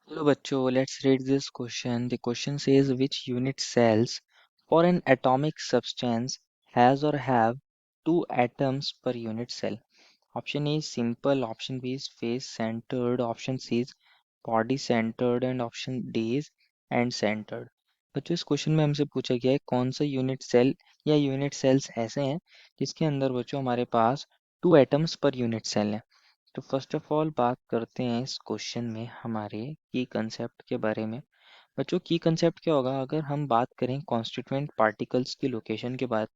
Hello bachcho, let's read this question. The question says which unit cells for an atomic substance has or have two atoms per unit cell. Option A is simple, option B is face centered, option C is body centered and option D is end centered. बच्चों इस question में हमसे पूछा गया है कौन सा unit cell या यूनिट सेल्स ऐसे हैं जिसके अंदर बच्चों हमारे पास two atoms per unit cell है। तो फर्स्ट ऑफ ऑल बात करते हैं इस क्वेश्चन में हमारे की कंसेप्ट के बारे में। बच्चों की कंसेप्ट क्या होगा अगर हम बात करें कॉन्स्टिट्यूएंट पार्टिकल्स की लोकेशन के बाद,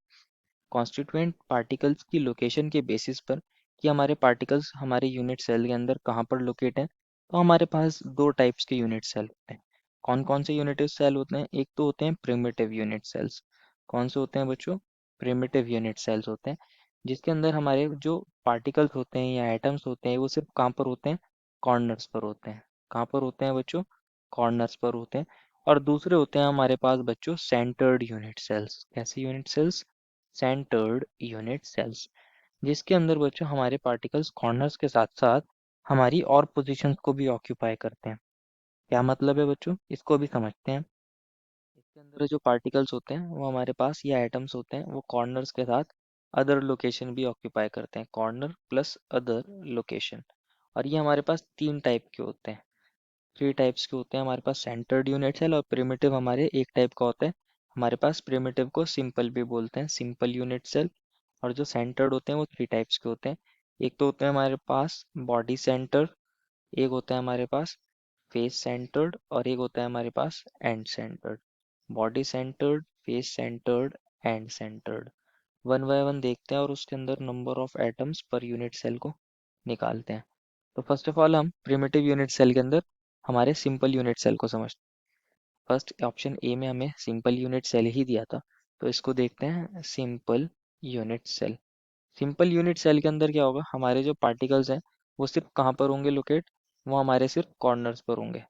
कॉन्स्टिट्यूएंट पार्टिकल्स की लोकेशन के बेसिस पर कि हमारे पार्टिकल्स हमारे यूनिट सेल के अंदर कहाँ पर लोकेट हैं, तो हमारे पास दो टाइप्स के यूनिट सेल होते हैं। कौन कौन से यूनिट सेल होते हैं? एक तो होते हैं प्रिमिटिव यूनिट सेल्स। कौन से होते हैं बच्चों? प्रिमिटिव यूनिट सेल्स होते हैं जिसके अंदर हमारे जो पार्टिकल्स होते हैं या एटम्स होते हैं वो सिर्फ कहाँ पर होते हैं? कॉर्नर्स पर होते हैं। कहाँ पर होते हैं बच्चों? कॉर्नर्स पर होते हैं। और दूसरे होते हैं हमारे पास बच्चों सेंटर्ड यूनिट सेल्स। कैसे unit cells? Centred unit cells, जिसके अंदर बच्चों हमारे पार्टिकल्स कॉर्नर्स के साथ साथ हमारी और पोजीशंस को भी ऑक्यूपाई करते हैं। क्या मतलब है बच्चों? इसको भी समझते हैं। इसके अंदर जो पार्टिकल्स होते हैं वो हमारे पास या एटम्स होते हैं वो कॉर्नर्स के साथ अदर लोकेशन भी ऑक्यूपाई करते हैं, कॉर्नर प्लस अदर लोकेशन। और ये हमारे पास तीन टाइप के होते हैं, थ्री टाइप्स के होते हैं हमारे पास सेंटर्ड यूनिट सेल। और प्रिमिटिव हमारे एक टाइप का होता है। हमारे पास प्रिमिटिव को सिंपल भी बोलते हैं, सिंपल यूनिट सेल। और जो सेंटर्ड होते हैं वो थ्री टाइप्स के होते हैं। एक तो होते हैं हमारे पास बॉडी सेंटर, एक होता है हमारे पास फेस सेंटर्ड और एक होता है हमारे पास end centred. Body centred, face centred, end centred, one by one देखते हैं और उसके अंदर number of atoms per unit cell को निकालते हैं। तो फर्स्ट ऑफ ऑल हम प्रिमिटिव यूनिट सेल के अंदर हमारे सिंपल यूनिट सेल को समझते हैं। फर्स्ट ऑप्शन ए में हमें सिंपल यूनिट सेल ही दिया था, तो इसको देखते हैं simple unit cell. Simple unit cell के अंदर क्या होगा? हमारे जो पार्टिकल्स हैं वो सिर्फ कहाँ पर होंगे लोकेट? वो हमारे सिर्फ कॉर्नर्स पर होंगे।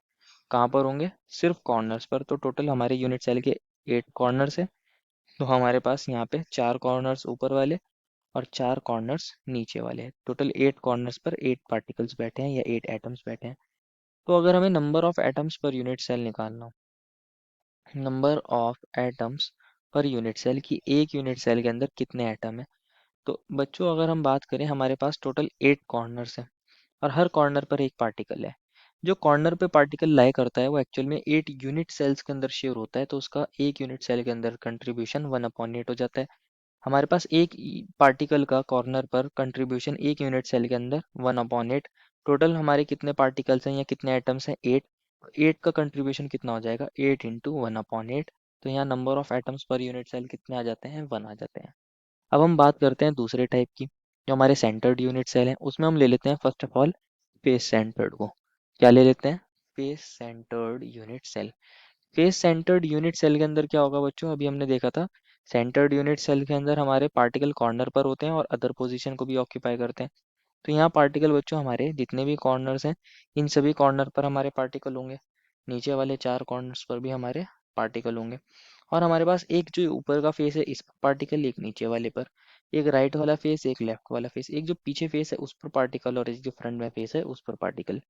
कहाँ पर होंगे? सिर्फ कॉर्नर्स पर। तो टोटल हमारे यूनिट सेल के 8 कॉर्नर्स है। तो हमारे पास यहाँ पे 4 कॉर्नर्स ऊपर वाले और 4 कॉर्नर्स नीचे वाले हैं। टोटल 8 कॉर्नर्स पर 8 पार्टिकल्स बैठे हैं या 8 एटम्स बैठे हैं। तो अगर हमें number of atoms per unit cell निकालना हो, number of atoms per unit cell की एक यूनिट सेल के अंदर कितने एटम है, तो बच्चों अगर हम बात करें हमारे पास टोटल 8 कॉर्नर्स हैं और हर कॉर्नर पर एक पार्टिकल है। जो कॉर्नर पे पार्टिकल लाई करता है वो एक्चुअल में 8 यूनिट सेल्स के अंदर शेयर होता है, तो उसका एक यूनिट सेल के अंदर कंट्रीब्यूशन 1/8 हो जाता है। हमारे पास एक पार्टिकल का कॉर्नर पर कंट्रीब्यूशन एक यूनिट सेल के अंदर 1/8। टोटल हमारे कितने पार्टिकल्स हैं या कितने एटम्स हैं? 8। 8 का कंट्रीब्यूशन कितना हो जाएगा? 8 इंटू 1/8। तो यहाँ number of atoms per unit cell कितने आ जाते हैं? 1 आ जाते हैं। अब हम बात करते हैं दूसरे टाइप की, जो हमारे सेंटर्ड यूनिट सेल है। उसमें हम ले लेते हैं first of all face centred को। क्या ले लेते हैं? Face centred unit cell. Face centred unit cell के अंदर क्या होगा बच्चों? अभी हमने देखा था सेंटर्ड यूनिट सेल के अंदर हमारे पार्टिकल कॉर्नर पर होते हैं और अदर पोजीशन को भी ऑक्यूपाई करते हैं। तो यहाँ पार्टिकल बच्चों हमारे जितने भी कॉर्नर्स हैं इन सभी कॉर्नर पर हमारे पार्टिकल होंगे। नीचे वाले 4 कॉर्नर्स पर भी हमारे पार्टिकल होंगे। और हमारे पास एक जो ऊपर का फेस है इस पर पार्टिकल, एक नीचे वाले पर, एक राइट वाला फेस, एक लेफ्ट वाला फेस, एक जो पीछे फेस है उस पर पार्टिकल और एक जो फ्रंट में फेस है उस पर पार्टिकल।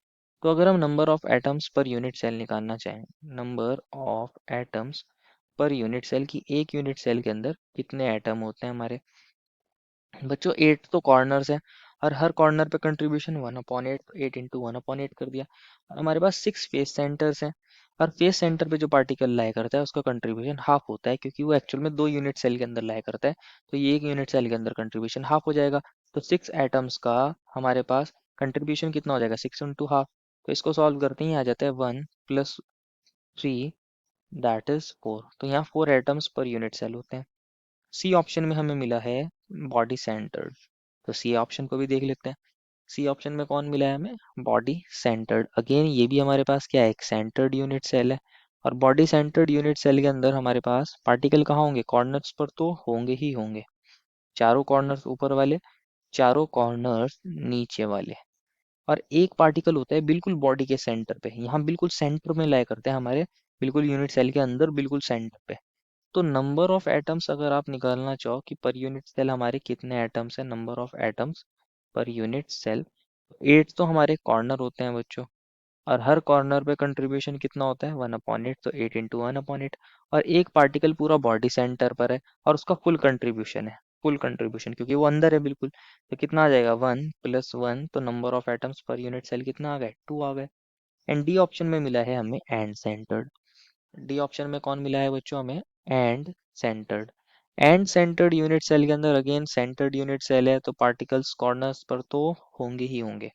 तो अगर हम number of atoms per unit cell निकालना चाहें, number of atoms per unit cell की एक यूनिट सेल के अंदर कितने एटम होते हैं हमारे बच्चों? 8 तो कॉर्नर्स हैं और हर कॉर्नर पे कंट्रीब्यूशन 1/8, तो 8 इंटू 1/8 कर दिया। और हमारे पास 6 फेस सेंटर्स हैं और फेस सेंटर पे जो पार्टिकल लाई करता है उसका कंट्रीब्यूशन हाफ होता है, क्योंकि वो एक्चुअल में 2 यूनिट सेल के अंदर लाई करता है। तो ये एक यूनिट सेल के अंदर कंट्रीब्यूशन हाफ हो जाएगा। तो 6 एटम्स का हमारे पास कंट्रीब्यूशन कितना हो जाएगा? 6 इंटू हाफ। तो इसको सॉल्व करते ही आ जाता है 1 प्लस 3 दैट इज 4। तो यहाँ 4 एटम्स पर यूनिट सेल होते हैं। सी ऑप्शन में हमें मिला है बॉडी सेंटर्ड, तो सी ऑप्शन को भी देख लेते हैं। सी ऑप्शन में कौन मिला है हमें? Body centred. अगेन ये भी हमारे पास क्या है? एक सेंटर्ड यूनिट सेल है। और बॉडी सेंटर्ड यूनिट सेल के अंदर हमारे पास पार्टिकल कहाँ होंगे? कॉर्नर्स पर तो होंगे ही होंगे। चारों कॉर्नर्स ऊपर वाले, चारों कॉर्नर्स नीचे वाले। और एक पार्टिकल होता है बिल्कुल बॉडी के सेंटर पे, यहाँ बिल्कुल सेंटर में लाया करते हैं हमारे, बिल्कुल यूनिट सेल के अंदर बिल्कुल सेंटर पे। तो नंबर ऑफ एटम्स अगर आप निकालना चाहो कि पर यूनिट सेल हमारे कितने एटम्स हैं, number of atoms per unit cell, 8 तो हमारे कॉर्नर होते हैं बच्चों। और हर कॉर्नर पे कंट्रीब्यूशन कितना होता है 1/8, तो 8 × 1/8। और एक पार्टिकल पूरा बॉडी सेंटर पर है और उसका फुल कंट्रीब्यूशन है, फुल कंट्रीब्यूशन क्योंकि वो अंदर है बिल्कुल, तो कितना आ जाएगा 1 + 1, तो number of atoms per unit cell कितना आ गए 2 आ गए। एंड डी ऑप्शन में मिला है हमें एंड सेंटर्ड। डी ऑप्शन में कौन मिला है बच्चों हमें end centred. End centred unit cell के अंदर अगेन सेंटर्ड यूनिट सेल है, तो पार्टिकल्स कॉर्नर्स पर तो होंगे ही होंगे,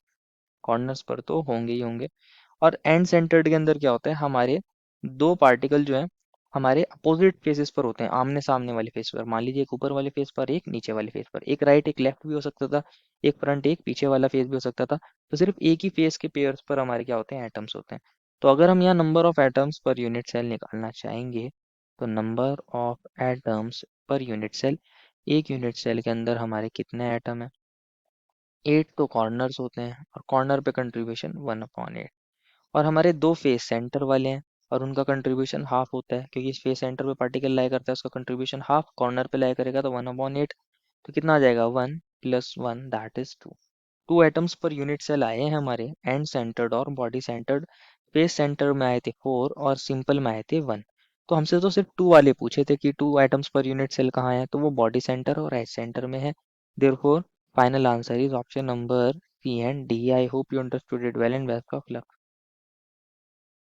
कॉर्नर्स पर तो होंगे ही होंगे। और एंड सेंटर्ड के अंदर क्या होता है, हमारे दो पार्टिकल जो है हमारे अपोजिट फेसेस पर होते हैं, आमने सामने वाले फेस पर। मान लीजिए एक ऊपर वाले फेस पर, एक नीचे वाले फेस पर, एक राइट एक लेफ्ट भी हो सकता था, एक फ्रंट एक पीछे वाला फेस भी हो सकता था। तो सिर्फ एक ही फेस के पेयर्स पर हमारे क्या होते हैं एटम्स होते हैं। तो अगर हम यहाँ number of atoms per unit cell निकालना चाहेंगे, तो number of atoms per unit cell, एक यूनिट सेल के अंदर हमारे कितने एटम है 8, तो कॉर्नर्स होते हैं और कॉर्नर पे कंट्रीब्यूशन 1/8। और हमारे दो फेस सेंटर वाले हैं और उनका कंट्रीब्यूशन हाफ होता है, क्योंकि इस फेस सेंटर पे पार्टिकल लाई करता है, उसका कंट्रीब्यूशन हाफ, कॉर्नर पे लाई करेगा तो 1/8। तो कितना आ जाएगा 1 + 1 that is 2। 2 atoms per unit cell आए हैं हमारे एंड सेंटर्ड और बॉडी सेंटर्ड। फेस सेंटर में आए थे 4 और सिंपल में आए थे 1। तो हमसे तो सिर्फ 2 वाले पूछे थे कि 2 एटम्स पर यूनिट सेल कहाँ है, तो वो बॉडी सेंटर और एज सेंटर में है। Therefore final answer is option number C and D. I hope you understood it well and best of luck.